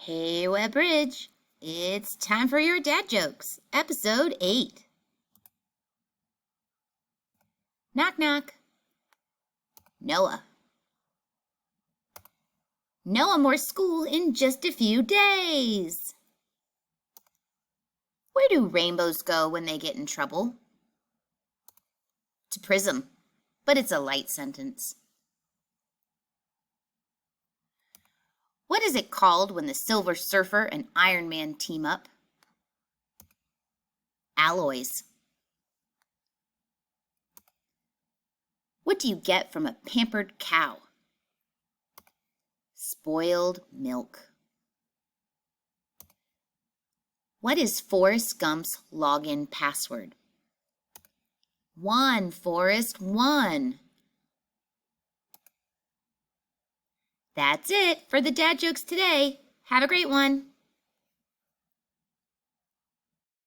Hey, Web Bridge. It's time for your dad jokes, episode 8. Knock, knock. Noah. No more school in just a few days. Where do rainbows go when they get in trouble? To Prism, but it's a light sentence. What is it called when the Silver Surfer and Iron Man team up? Alloys. What do you get from a pampered cow? Spoiled milk. What is Forrest Gump's login password? One, Forrest, one. That's it for the dad jokes today. Have a great one.